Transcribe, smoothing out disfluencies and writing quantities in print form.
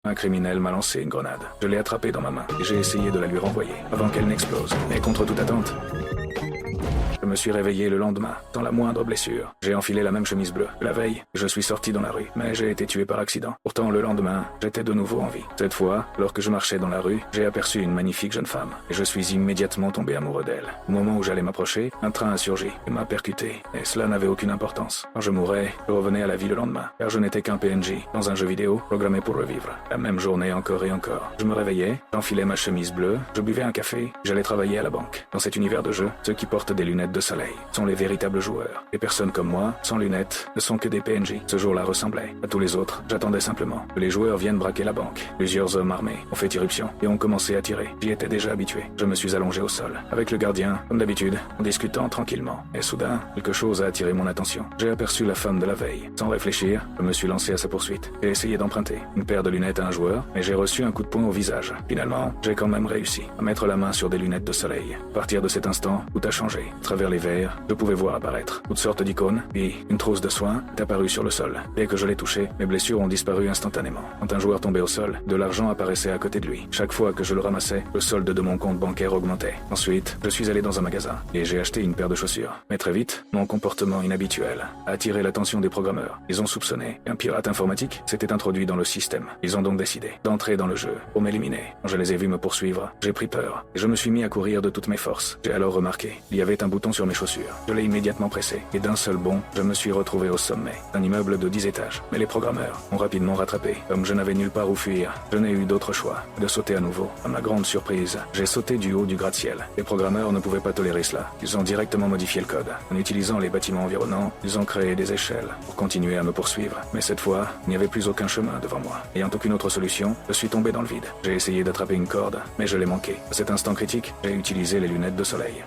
un criminel m'a lancé une grenade. Je l'ai attrapée dans ma main et j'ai essayé de la lui renvoyer avant qu'elle n'explose. Mais contre toute attente, je me suis réveillé le lendemain, sans la moindre blessure. J'ai enfilé la même chemise bleue. La veille, je suis sorti dans la rue, mais j'ai été tué par accident. Pourtant, le lendemain, j'étais de nouveau en vie. Cette fois, lorsque je marchais dans la rue, j'ai aperçu une magnifique jeune femme, et je suis immédiatement tombé amoureux d'elle. Au moment où j'allais m'approcher, un train a surgi et m'a percuté, et cela n'avait aucune importance. Quand je mourrais, je revenais à la vie le lendemain, car je n'étais qu'un PNJ, dans un jeu vidéo, programmé pour revivre. La même journée encore et encore. Je me réveillais, j'enfilais ma chemise bleue, je buvais un café, j'allais travailler à la banque. Dans cet univers de jeu, ceux qui portent des lunettes de soleil sont les véritables joueurs. Les personnes comme moi, sans lunettes, ne sont que des PNJ. Ce jour-là ressemblait à tous les autres. J'attendais simplement que les joueurs viennent braquer la banque. Plusieurs hommes armés ont fait irruption et ont commencé à tirer. J'y étais déjà habitué. Je me suis allongé au sol, avec le gardien, comme d'habitude, en discutant tranquillement. Et soudain, quelque chose a attiré mon attention. J'ai aperçu la femme de la veille. Sans réfléchir, je me suis lancé à sa poursuite. J'ai essayé d'emprunter une paire de lunettes à un joueur, mais j'ai reçu un coup de poing au visage. Finalement, j'ai quand même réussi à mettre la main sur des lunettes de soleil. À partir de cet instant, tout a changé. À travers les verres, je pouvais voir apparaître toutes sortes d'icônes, puis une trousse de soins est apparue sur le sol. Dès que je l'ai touché, mes blessures ont disparu instantanément. Quand un joueur tombait au sol, de l'argent apparaissait à côté de lui. Chaque fois que je le ramassais, le solde de mon compte bancaire augmentait. Ensuite, je suis allé dans un magasin et j'ai acheté une paire de chaussures. Mais très vite, mon comportement inhabituel a attiré l'attention des programmeurs. Ils ont soupçonné qu'un pirate informatique s'était introduit dans le système. Ils ont donc décidé d'entrer dans le jeu pour m'éliminer. Quand je les ai vus me poursuivre, j'ai pris peur et je me suis mis à courir de toutes mes forces. J'ai alors remarqué qu'il y avait un bouton sur mes chaussures. Je l'ai immédiatement pressé et d'un seul bond, je me suis retrouvé au sommet d'un immeuble de 10 étages. Mais les programmeurs ont rapidement rattrapé. Comme je n'avais nulle part où fuir, je n'ai eu d'autre choix que de sauter à nouveau. À ma grande surprise, j'ai sauté du haut du gratte-ciel. Les programmeurs ne pouvaient pas tolérer cela. Ils ont directement modifié le code. En utilisant les bâtiments environnants, ils ont créé des échelles pour continuer à me poursuivre. Mais cette fois, il n'y avait plus aucun chemin devant moi. Ayant aucune autre solution, je suis tombé dans le vide. J'ai essayé d'attraper une corde, mais je l'ai manqué. À cet instant critique, j'ai utilisé les lunettes de soleil.